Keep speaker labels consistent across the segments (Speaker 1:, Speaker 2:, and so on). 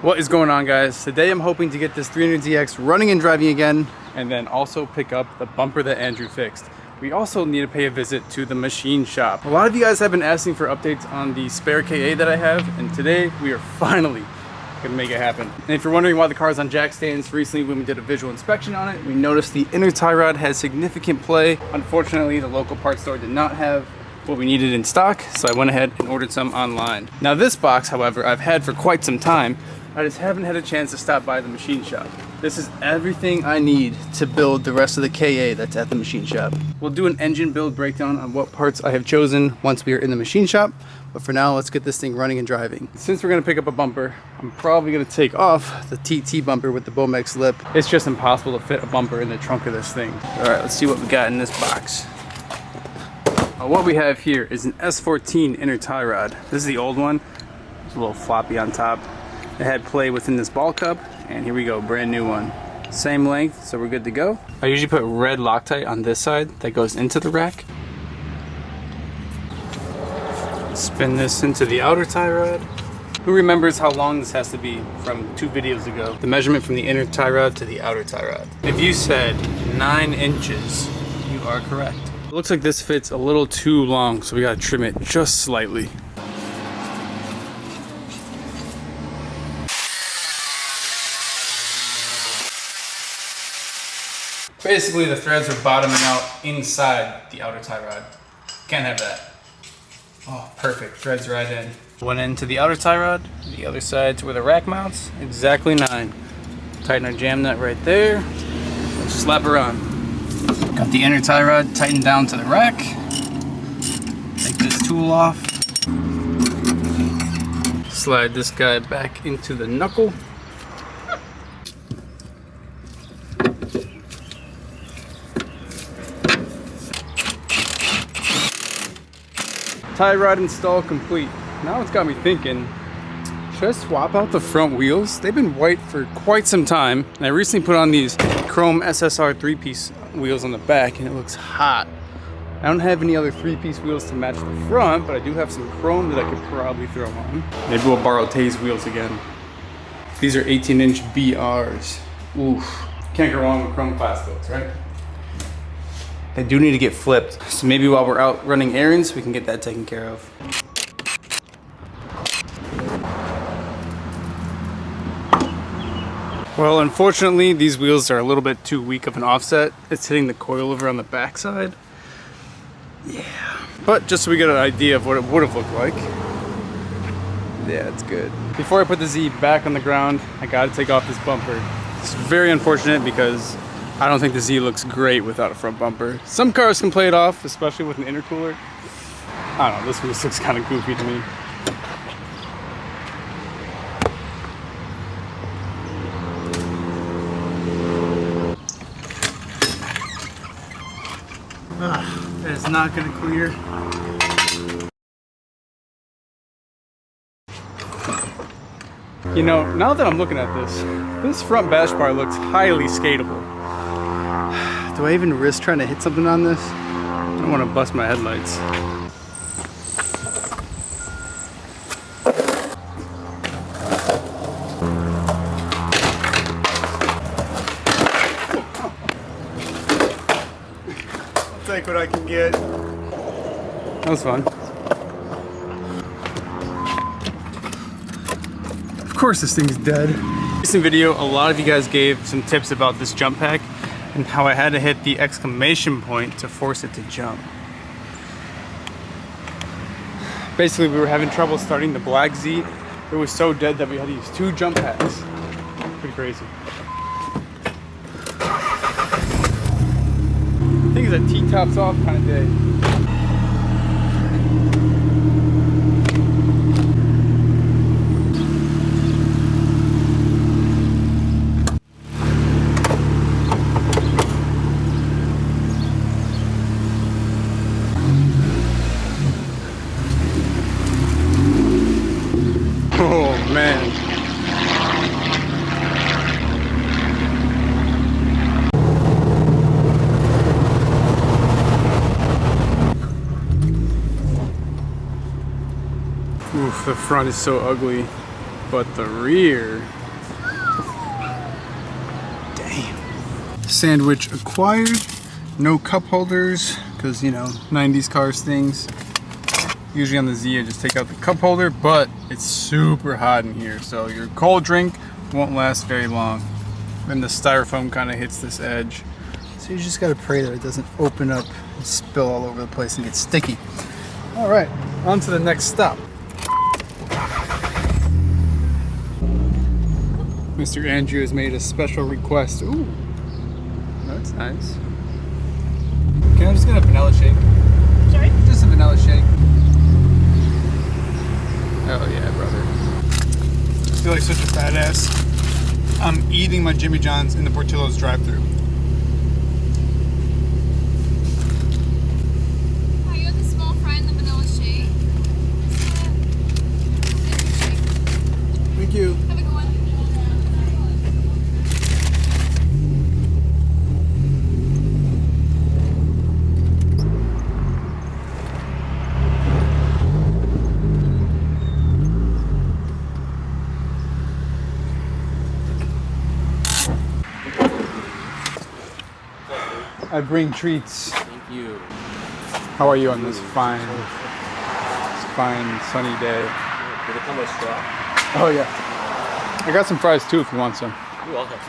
Speaker 1: What is going on, guys? Today I'm hoping to get this 300ZX running and driving again, and then also pick up the bumper that Andrew fixed. We also need to pay a visit to the machine shop. A lot of you guys have been asking for updates on the spare KA that I have, and today we are finally gonna make it happen. And if you're wondering why the car is on jack stands, recently when we did a visual inspection on it, we noticed the inner tie rod has significant play. Unfortunately, the local parts store did not have what we needed in stock, so I went ahead and ordered some online. Now this box, however, I've had for quite some time. I just haven't had a chance to stop by the machine shop. This is everything I need to build the rest of the KA that's at the machine shop. We'll do an engine build breakdown on what parts I have chosen once we are in the machine shop, but for now, let's get this thing running and driving. Since we're gonna pick up a bumper, I'm probably gonna take off the TT bumper with the Bomex lip. It's just impossible to fit a bumper in the trunk of this thing. All right, let's see what we got in this box. What we have here is an S14 inner tie rod. This is the old one. It's a little floppy on top. It had play within this ball cup, and here we go, brand new one. Same length, so we're good to go. I usually put red Loctite on this side that goes into the rack. Spin this into the outer tie rod. Who remembers how long this has to be from 2 videos ago? The measurement from the inner tie rod to the outer tie rod. If you said 9 inches, you are correct. It looks like this fits a little too long, so we gotta trim it just slightly. Basically, the threads are bottoming out inside the outer tie rod. Can't have that. Oh, perfect. Threads right in. One end to the outer tie rod, the other side to where the rack mounts. Exactly 9. Tighten our jam nut right there. Slap her on. Got the inner tie rod tightened down to the rack. Take this tool off. Slide this guy back into the knuckle. Tie rod install complete. Now it's got me thinking, should I swap out the front wheels? They've been white for quite some time, and I recently put on these chrome SSR 3-piece wheels on the back, and it looks hot. I don't have any other 3-piece wheels to match the front, but I do have some chrome that I could probably throw on. Maybe we'll borrow Tay's wheels again. These are 18-inch BRs. Oof, can't go wrong with chrome class coats, right? They do need to get flipped, so maybe while we're out running errands, we can get that taken care of. Well, unfortunately, these wheels are a little bit too weak of an offset. It's hitting the coilover on the backside. Yeah, but just so we get an idea of what it would have looked like. Yeah, it's good. Before I put the Z back on the ground, I gotta take off this bumper. It's very unfortunate because I don't think the Z looks great without a front bumper. Some cars can play it off, especially with an intercooler. I don't know, this one just looks kind of goofy to me. That is not gonna clear. You know, now that I'm looking at this front bash bar looks highly skatable. Do I even risk trying to hit something on this? I don't want to bust my headlights. I'll take what I can get. That was fun. Of course this thing's dead. In this video, a lot of you guys gave some tips about this jump pack and how I had to hit the exclamation point to force it to jump. Basically, we were having trouble starting the black Z. It was so dead that we had to use 2 jump packs. Pretty crazy. I think it's a T-tops off kind of day. Oh man. Oof, the front is so ugly. but the rear. Damn. Sandwich acquired. No cup holders, because you know, 90s cars things. Usually on the Z I just take out the cup holder, but it's super hot in here, so your cold drink won't last very long. Then the styrofoam kind of hits this edge. So you just gotta pray that it doesn't open up and spill all over the place and get sticky. All right, on to the next stop. Mr. Andrew has made a special request. Ooh, that's nice. Can I just get a vanilla shake?
Speaker 2: Sorry?
Speaker 1: Just a vanilla shake. Oh yeah, brother. I feel like such a badass. I'm eating my Jimmy John's in the Portillo's drive-thru.
Speaker 2: Hi, you have the small fry and the vanilla shake.
Speaker 1: Thank you.
Speaker 2: Have a good one.
Speaker 1: I bring treats.
Speaker 3: Thank you.
Speaker 1: How are you on this fine sunny day?
Speaker 3: Did it come with straw?
Speaker 1: Oh yeah. I got some fries too if you want some.
Speaker 3: You're welcome.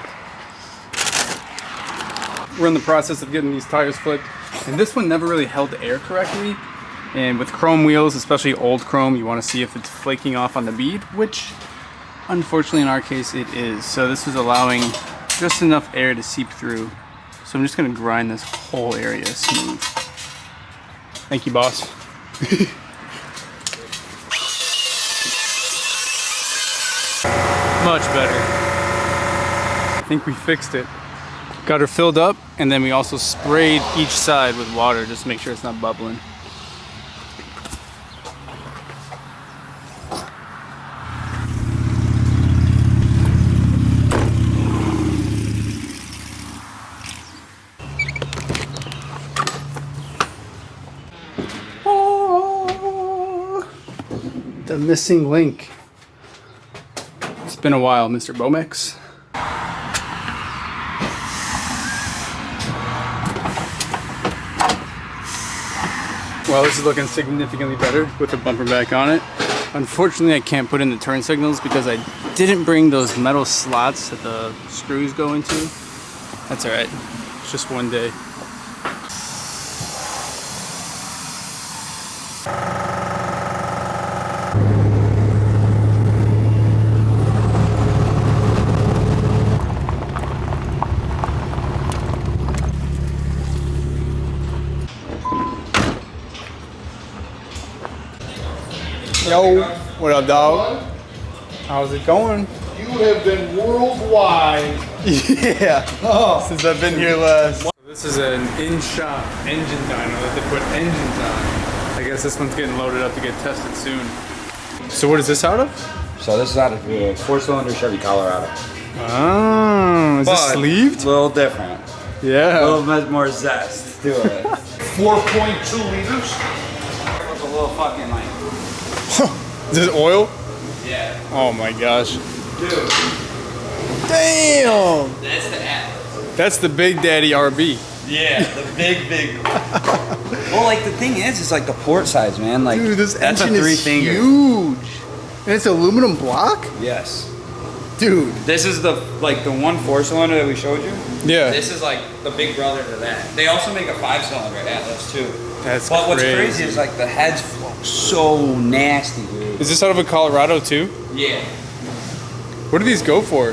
Speaker 1: We're in the process of getting these tires flipped, and this one never really held the air correctly. And with chrome wheels, especially old chrome, you want to see if it's flaking off on the bead, which unfortunately in our case it is. So this was allowing just enough air to seep through. So I'm just gonna grind this whole area smooth. Thank you, boss. Much better. I think we fixed it. Got her filled up, and then we also sprayed each side with water just to make sure it's not bubbling. The missing link. It's been a while, Mr. Bomex. Well, this is looking significantly better with the bumper back on it. Unfortunately, I can't put in the turn signals because I didn't bring those metal slots that the screws go into. That's all right. It's just one day. Yo, what up, dog? How's it going?
Speaker 4: You have been worldwide.
Speaker 1: Yeah, since I've been here last. So this is an in-shop engine dyno that they put engines on. I guess this one's getting loaded up to get tested soon. So what is this out of?
Speaker 5: So this is out of a 4-cylinder Chevy Colorado.
Speaker 1: Oh, is this sleeved?
Speaker 5: A little different.
Speaker 1: Yeah.
Speaker 5: A little bit more zest to it.
Speaker 4: 4.2 liters.
Speaker 5: It's a little fucking like...
Speaker 1: Is this oil?
Speaker 5: Yeah.
Speaker 1: Oh my gosh.
Speaker 5: Dude.
Speaker 1: Damn!
Speaker 5: That's the Atlas.
Speaker 1: That's the Big Daddy RB.
Speaker 5: Yeah, the big. Well, like the thing is, it's like the port size, man. Like,
Speaker 1: Dude, this
Speaker 5: that's
Speaker 1: engine
Speaker 5: a 3
Speaker 1: is
Speaker 5: finger.
Speaker 1: huge. And it's aluminum block?
Speaker 5: Yes.
Speaker 1: Dude.
Speaker 5: This is the like the 1 4-cylinder that we showed you.
Speaker 1: Yeah.
Speaker 5: This is like the big brother to that. They also make a 5-cylinder Atlas too.
Speaker 1: That's
Speaker 5: But what's
Speaker 1: crazy.
Speaker 5: crazy is like the heads flow so nasty, dude.
Speaker 1: Is this out of a Colorado too?
Speaker 5: Yeah.
Speaker 1: What do these go for?
Speaker 5: I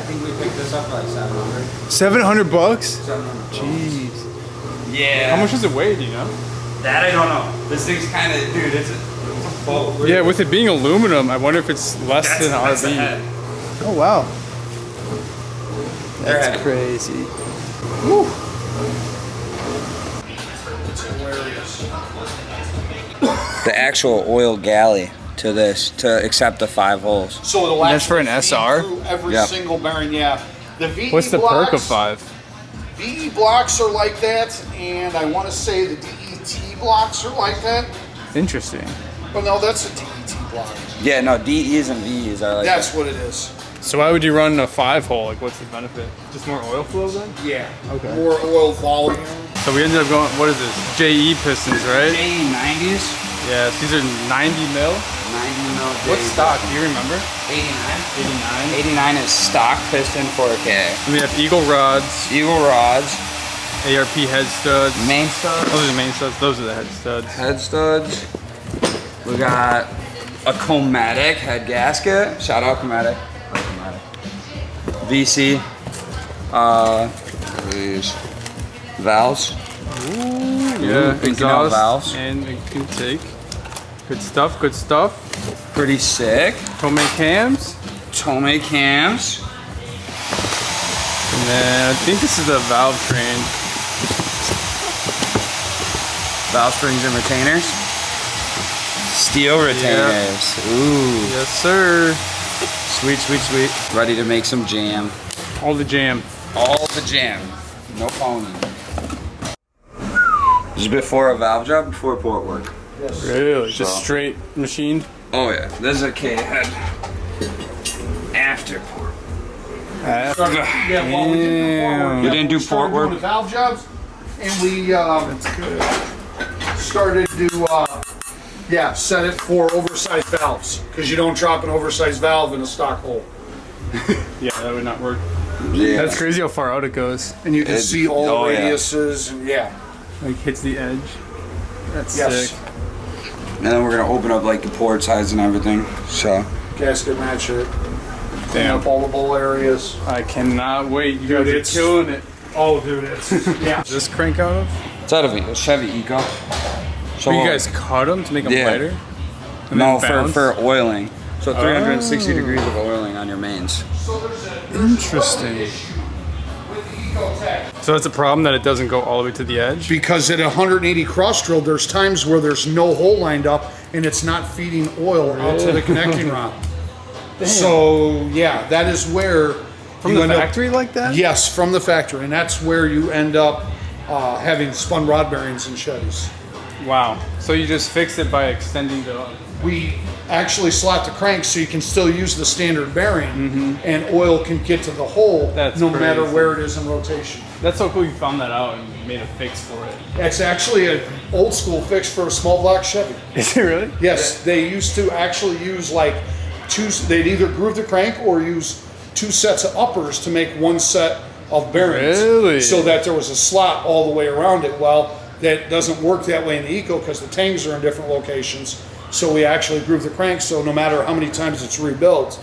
Speaker 5: think we picked this up for like 700.
Speaker 1: 700 bucks?
Speaker 5: 700.
Speaker 1: Jeez.
Speaker 5: Yeah.
Speaker 1: How much does it weigh, do you know?
Speaker 5: That I don't know. This thing's kind of, dude, it's a boat.
Speaker 1: Yeah, with it being aluminum, I wonder if it's less than
Speaker 5: That's the
Speaker 1: RB.
Speaker 5: head.
Speaker 1: Oh wow.
Speaker 5: They're
Speaker 1: That's
Speaker 5: heavy.
Speaker 1: crazy. Woo.
Speaker 5: The actual oil galley to this to accept the 5 holes.
Speaker 4: So it'll
Speaker 1: That's for an
Speaker 4: actually feed
Speaker 1: SR?
Speaker 4: through every
Speaker 5: Yeah.
Speaker 4: single bearing, yeah. The VE
Speaker 1: What's the
Speaker 4: blocks,
Speaker 1: perk of 5?
Speaker 4: VE blocks are like that, and I want to say the DET blocks are like that.
Speaker 1: Interesting.
Speaker 4: But no, that's a DET blocked.
Speaker 5: Yeah, no, DEs and VEs are like.
Speaker 4: That's what it is.
Speaker 1: So why would you run a 5-hole? Like, what's the benefit? Just more oil flow then?
Speaker 4: Yeah.
Speaker 1: Okay.
Speaker 4: More oil volume.
Speaker 1: So we ended up going, what is this? JE pistons, right?
Speaker 5: JE 90s.
Speaker 1: Yes, these are 90 mil.
Speaker 5: 90 mil.
Speaker 1: What's stock? Do you remember?
Speaker 5: 89.
Speaker 1: 89.
Speaker 5: 89 is stock piston 4K.
Speaker 1: And we have Eagle rods,
Speaker 5: Eagle rods.
Speaker 1: ARP head studs.
Speaker 5: Main studs.
Speaker 1: Those are the main studs. Those are the head studs.
Speaker 5: Head studs. We got a chromatic head gasket. Shout out chromatic. VC. These valves.
Speaker 1: Yeah,
Speaker 5: Thinking out
Speaker 1: exhaust
Speaker 5: valves.
Speaker 1: and intake. Good stuff. Good stuff.
Speaker 5: Pretty sick.
Speaker 1: Tomei cams.
Speaker 5: Tomei cams.
Speaker 1: And then I think this is the valve train.
Speaker 5: Valve springs and retainers. Steel retainers. Ooh.
Speaker 1: Yes, sir.
Speaker 5: Sweet, sweet, sweet. Ready to make some jam.
Speaker 1: All the jam.
Speaker 5: All the jam. No phony. This is before a valve job, before port work.
Speaker 4: Yes.
Speaker 1: Really? Just
Speaker 5: So-
Speaker 1: straight machined?
Speaker 5: Oh yeah. This is a K head. After port.
Speaker 4: Yeah, well, we did the port work.
Speaker 5: You didn't do
Speaker 4: We started
Speaker 5: port work?
Speaker 4: doing the valve jobs, and we started to set it for oversized valves because you don't drop an oversized valve in a stock hole.
Speaker 1: Yeah, that would not work.
Speaker 5: Yeah.
Speaker 1: That's crazy how far out it goes.
Speaker 4: And you can see all the
Speaker 5: oh, yeah.
Speaker 4: radiuses, and
Speaker 1: Like hits the edge. That's
Speaker 4: yes,
Speaker 1: sick.
Speaker 5: And then we're gonna open up like the port sides and everything. So
Speaker 4: gasket match it. Clean
Speaker 1: Damn.
Speaker 4: up all the bowl areas.
Speaker 1: I cannot wait. You
Speaker 4: Dude,
Speaker 1: guys are
Speaker 4: it's-
Speaker 1: killing it.
Speaker 4: Oh, dude, it's yeah.
Speaker 1: Does this crank out of?
Speaker 5: it's out of a Chevy Eco. So
Speaker 1: But you guys cut them to make them
Speaker 5: Yeah.
Speaker 1: lighter? And
Speaker 5: no
Speaker 1: then
Speaker 5: for
Speaker 1: bounce?
Speaker 5: for oiling. So 360
Speaker 1: Oh.
Speaker 5: degrees of oiling on your mains.
Speaker 1: Interesting. So it's a problem that it doesn't go all the way to the edge?
Speaker 4: Because at 180 cross drill, there's times where there's no hole lined up and it's not feeding oil out to the connecting rod. So yeah, that is where
Speaker 1: From
Speaker 4: you
Speaker 1: the
Speaker 4: end up-
Speaker 1: factory like that?
Speaker 4: Yes, from the factory, and that's where you end up having spun rod bearings in Chevys.
Speaker 1: Wow. So you just fixed it by extending the...
Speaker 4: We actually slot the crank so you can still use the standard bearing, and oil can get to the hole
Speaker 1: That's
Speaker 4: no matter
Speaker 1: crazy.
Speaker 4: where it is in rotation.
Speaker 1: That's so cool you found that out and made a fix for it.
Speaker 4: It's actually an old school fix for a small block Chevy.
Speaker 1: Is it really?
Speaker 4: Yes, they used to actually use like they'd either groove the crank or use two sets of uppers to make one set of bearings.
Speaker 1: Really?
Speaker 4: So that there was a slot all the way around it. Well, that doesn't work that way in the Eco because the tangs are in different locations. So we actually groove the crank so no matter how many times it's rebuilt,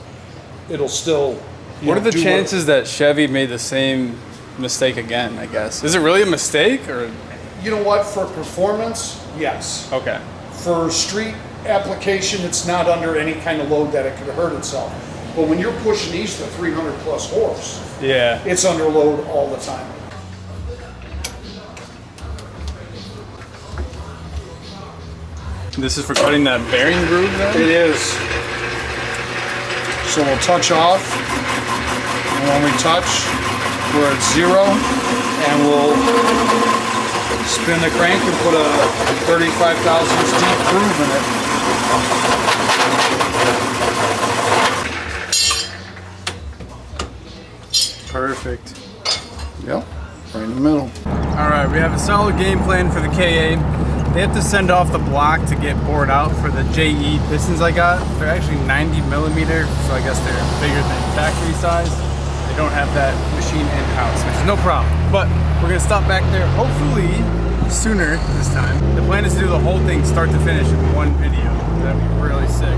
Speaker 4: it'll still.
Speaker 1: What are the
Speaker 4: do
Speaker 1: chances that Chevy made the same mistake again, I guess? Is it really a mistake or?
Speaker 4: You know what? For performance, yes.
Speaker 1: Okay.
Speaker 4: For street application, it's not under any kind of load that it could hurt itself. But when you're pushing these to 300 plus horse,
Speaker 1: Yeah.
Speaker 4: it's under load all the time.
Speaker 1: This is for cutting that bearing groove
Speaker 4: It
Speaker 1: then?
Speaker 4: is. So we'll touch off, and when we touch, we're at 0, and we'll spin the crank and put a 35 thousandths deep groove in it.
Speaker 1: Perfect.
Speaker 4: Yep, right in the middle.
Speaker 1: All right, we have a solid game plan for the KA. They have to send off the block to get bored out for the JE pistons I got. They're actually 90 millimeter, so I guess they're bigger than factory size. They don't have that machine in-house, which is no problem. But we're gonna stop back there, hopefully sooner this time. The plan is to do the whole thing start to finish in one video. That'd be really sick.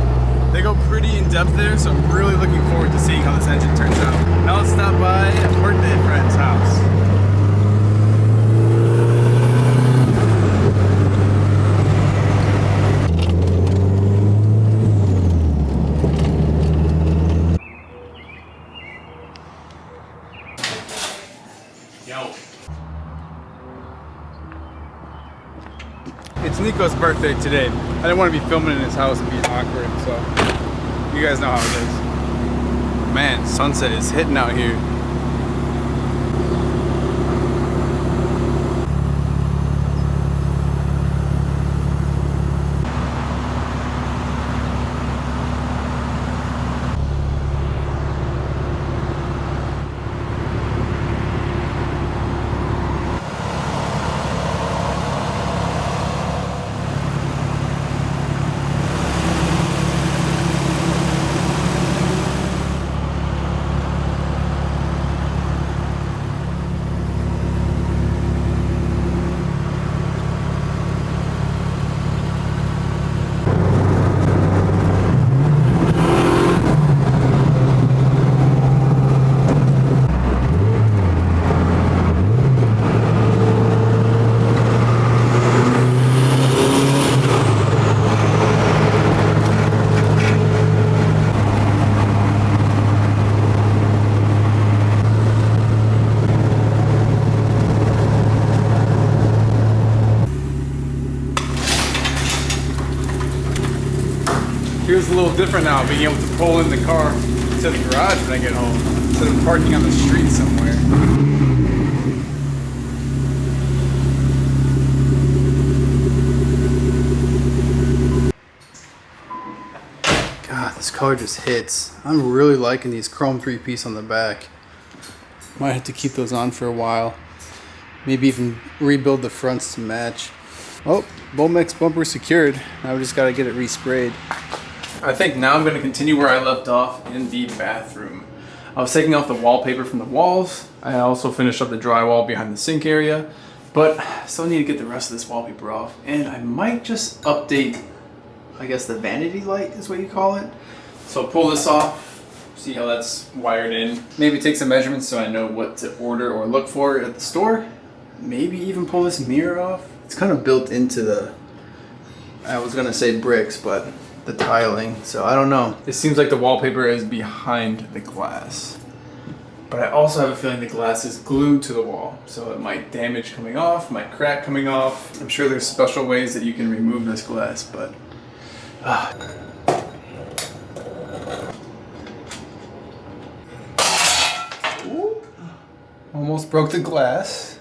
Speaker 1: They go pretty in depth there, so I'm really looking forward to seeing how this engine turns out. Now let's stop by a birthday friend's house. Yo. It's Nico's birthday today. I didn't want to be filming in his house and being awkward, so you guys know how it is. Man, sunset is hitting out here. little different now, being able to pull in the car to the garage when I get home instead of parking on the street somewhere. God, this color just hits. I'm really liking these chrome 3-piece on the back. Might have to keep those on for a while. Maybe even rebuild the fronts to match. Oh, Bomex bumper secured. Now we just gotta get it resprayed. I think now I'm gonna continue where I left off in the bathroom. I was taking off the wallpaper from the walls. I also finished up the drywall behind the sink area, but I still need to get the rest of this wallpaper off. And I might just update, I guess the vanity light is what you call it. So I'll pull this off, see how that's wired in. Maybe take some measurements so I know what to order or look for at the store. Maybe even pull this mirror off. It's kind of built into the, I was gonna say bricks, but the tiling, so I don't know. It seems like the wallpaper is behind the glass. But I also have a feeling the glass is glued to the wall, so it might damage coming off, might crack coming off. I'm sure there's special ways that you can remove this glass, but... Ooh. Almost broke the glass.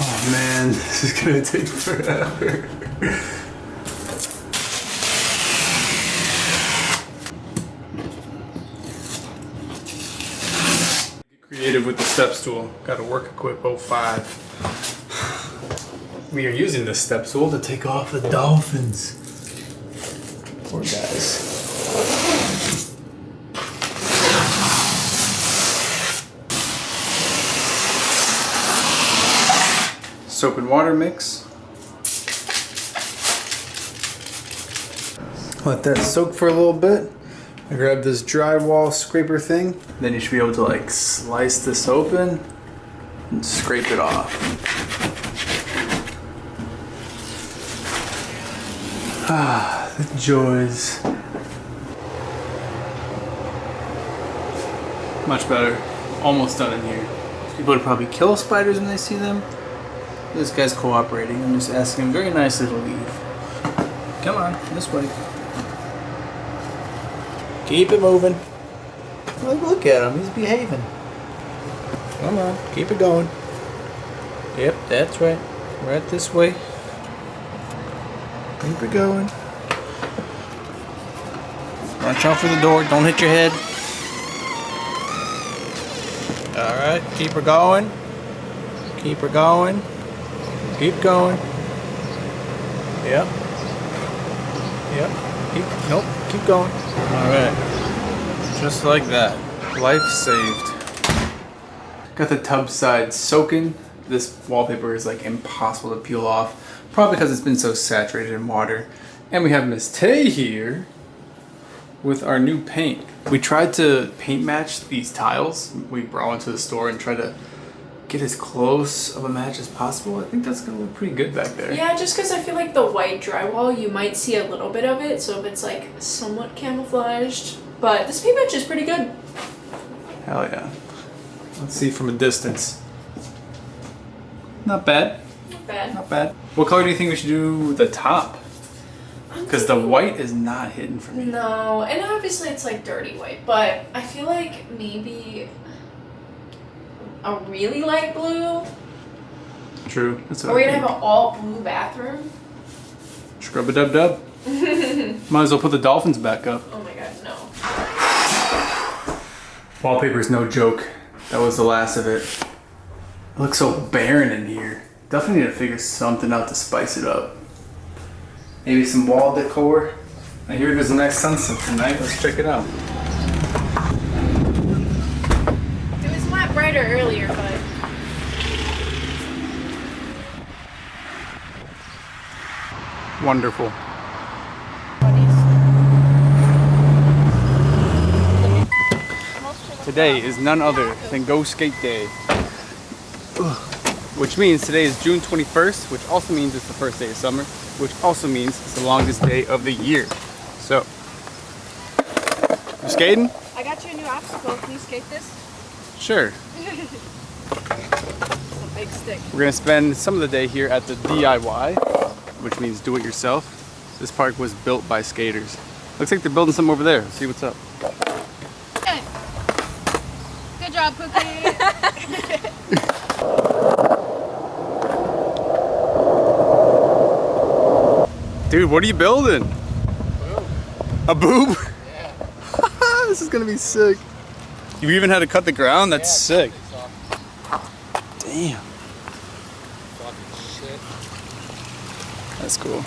Speaker 1: Oh man, this is gonna take forever. Get creative with the step stool. Got to work equip 05. We are using this step stool to take off the dolphins. Poor guys. Soap and water mix. Let that soak for a little bit. I grab this drywall scraper thing. Then you should be able to like slice this open and scrape it off. Ah, the joys. Much better. Almost done in here. People would probably kill spiders when they see them. This guy's cooperating. I'm just asking him very nicely to leave. Come on, this way. Keep it moving. Look at him, he's behaving. Come on, keep it going. Yep, that's right. Right this way. Keep it going. Watch out for the door, don't hit your head. Alright, keep her going. Keep her going. Keep going. Yep. Yep. Nope. Keep going. Alright. Just like that. Life saved. Got the tub side soaking. This wallpaper is like impossible to peel off. Probably because it's been so saturated in water. And we have Miss Tay here with our new paint. We tried to paint match these tiles. We brought into the store and tried to get as close of a match as possible. I think that's gonna look pretty good back there.
Speaker 2: Yeah, just because I feel like the white drywall, you might see a little bit of it, so if it's like somewhat camouflaged. But this paint match is pretty good.
Speaker 1: Hell yeah. Let's see from a distance. Not bad.
Speaker 2: Not bad.
Speaker 1: Not bad. What color do you think we should do with the top? Because the white is not hidden for me.
Speaker 2: No, and obviously it's like dirty white, but I feel like maybe a really light blue.
Speaker 1: True. That's what
Speaker 2: Are we
Speaker 1: I
Speaker 2: gonna
Speaker 1: think.
Speaker 2: have an all blue bathroom?
Speaker 1: Scrub a dub dub. Might as well put the dolphins back up.
Speaker 2: Oh my god, no.
Speaker 1: Wallpaper's no joke. That was the last of it. It looks so barren in here. Definitely need to figure something out to spice it up. Maybe some wall decor. I hear there's a nice sunset tonight. Let's check it out.
Speaker 2: It was a lot brighter earlier, but
Speaker 1: Wonderful. Today is none other than Go Skate Day. Which means today is June 21st, which also means it's the first day of summer, which also means it's the longest day of the year. So, you skating?
Speaker 2: I got you a new obstacle. Can you skate this?
Speaker 1: Sure.
Speaker 2: It's a big stick.
Speaker 1: We're gonna spend some of the day here at the DIY. which means do it yourself. This park was built by skaters. Looks like they're building some over there. Let's see what's up.
Speaker 3: Hey. Good job, Cookie.
Speaker 1: Dude, what are you building?
Speaker 4: Boob.
Speaker 1: A boob?
Speaker 4: Yeah.
Speaker 1: This is gonna be sick. You even had to cut the ground? That's sick. Damn.
Speaker 4: Fucking shit.
Speaker 1: That's cool.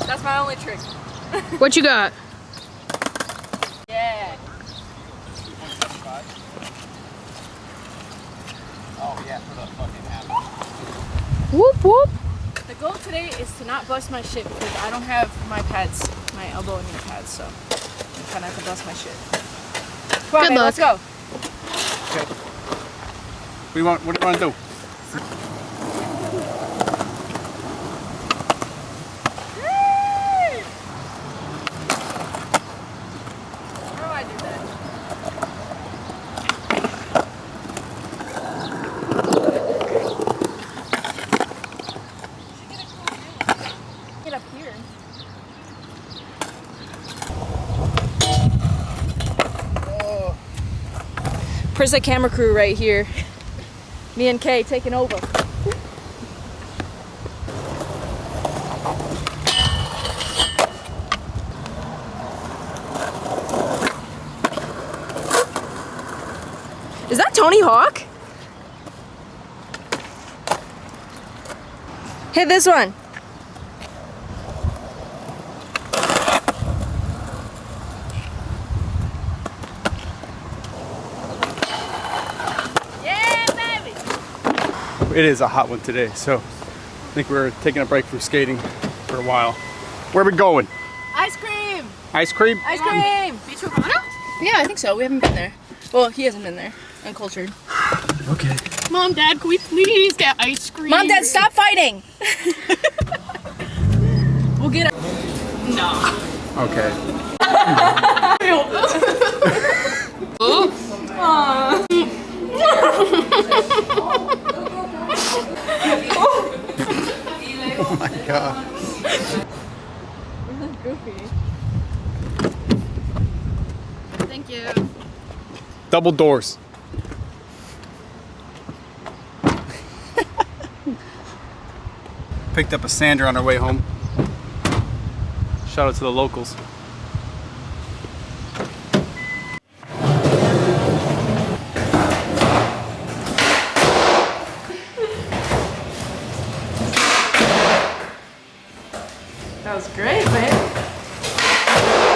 Speaker 3: That's my only trick.
Speaker 2: What you got?
Speaker 3: Yeah.
Speaker 4: Oh yeah, for the fucking half.
Speaker 2: Whoop whoop.
Speaker 3: The goal today is to not bust my shit because I don't have my pads, my elbow and knee pads, so I'm trying not to bust my shit. Come on,
Speaker 2: Good
Speaker 3: babe,
Speaker 2: luck.
Speaker 3: let's go.
Speaker 1: Okay. What do you want to do?
Speaker 3: How do I do that? Get up here. Where's the camera crew right here? Me and Kay taking over. Is that Tony Hawk? Hit this one. Yeah, baby.
Speaker 1: It is a hot one today, so I think we're taking a break from skating for a while. Where are we going?
Speaker 3: Ice cream.
Speaker 1: Ice cream?
Speaker 3: Ice cream. Beach Romano? Yeah, I think so. We haven't been there. Well, he hasn't been there. Uncultured.
Speaker 1: Okay.
Speaker 2: Mom, Dad, can we please get ice cream?
Speaker 3: Mom, Dad, stop fighting. We'll get it.
Speaker 2: No.
Speaker 1: Okay. Oh my god.
Speaker 3: Goofy.
Speaker 2: Thank you.
Speaker 1: Double doors. Picked up a sander on our way home. Shout out to the locals.
Speaker 3: That was great, babe.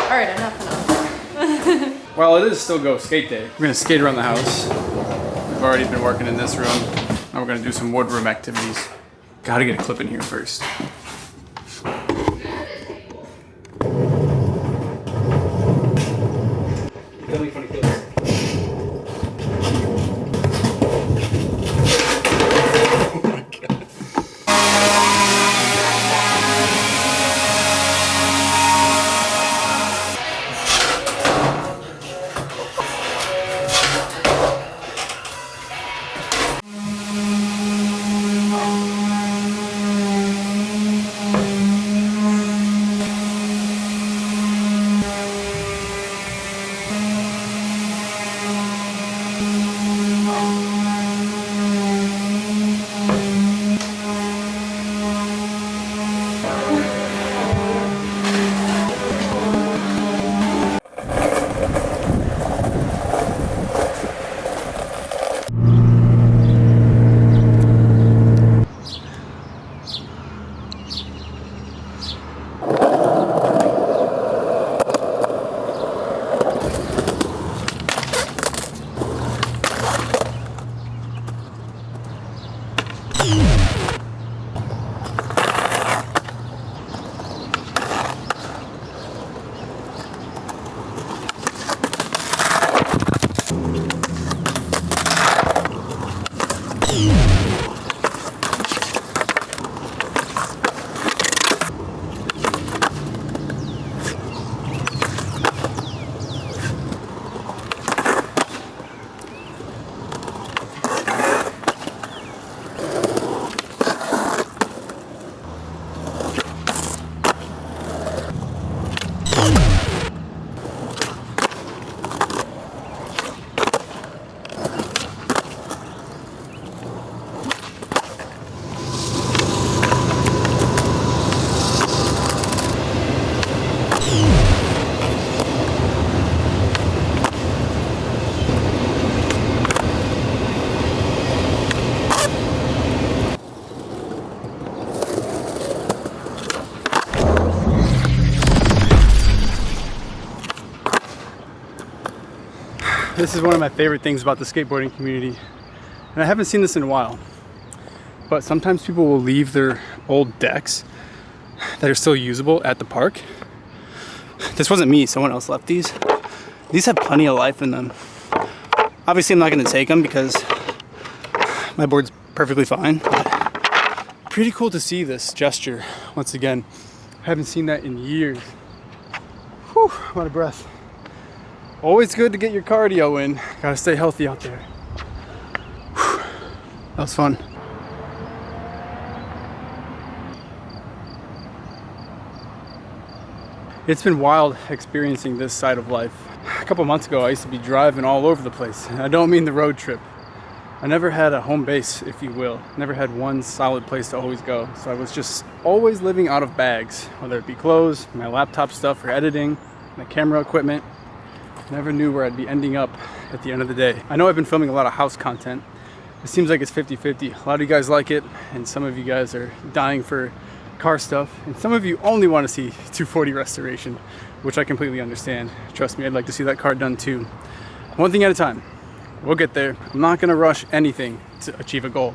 Speaker 3: All right, enough.
Speaker 1: Well, it is still Go Skate Day. We're gonna skate around the house. We've already been working in this room. Now we're gonna do some woodroom activities. Gotta get a clip in here first. Really funny clips. Oh my god. This is one of my favorite things about the skateboarding community, and I haven't seen this in a while, but sometimes people will leave their old decks that are still usable at the park. This wasn't me, someone else left these. These have plenty of life in them. Obviously I'm not going to take them because my board's perfectly fine, but pretty cool to see this gesture once again. I haven't seen that in years. Whew, I'm out of breath. Always good to get your cardio in. Gotta stay healthy out there. Whew, that was fun. It's been wild experiencing this side of life. A couple months ago I used to be driving all over the place. I don't mean the road trip. I never had a home base, if you will. Never had one solid place to always go. So I was just always living out of bags, whether it be clothes, my laptop stuff for editing, my camera equipment. Never knew where I'd be ending up at the end of the day. I know I've been filming a lot of house content. It seems like it's 50-50. A lot of you guys like it, and some of you guys are dying for car stuff, and some of you only want to see 240 restoration, which I completely understand. Trust me, I'd like to see that car done too. One thing at a time. We'll get there. I'm not gonna rush anything to achieve a goal.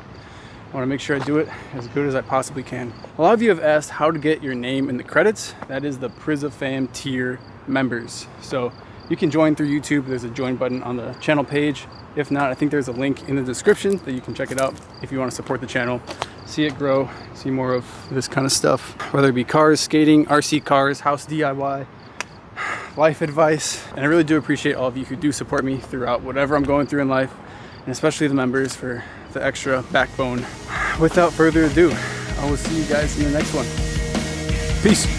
Speaker 1: I wanna make sure I do it as good as I possibly can. A lot of you have asked how to get your name in the credits. That is the Prizza Fam tier members. So you can join through YouTube. There's a join button on the channel page. If not, I think there's a link in the description that you can check it out if you wanna support the channel, see it grow, see more of this kind of stuff, whether it be cars, skating, RC cars, house DIY, life advice. And I really do appreciate all of you who do support me throughout whatever I'm going through in life, and especially the members for the extra backbone. Without further ado, I will see you guys in the next one. Peace.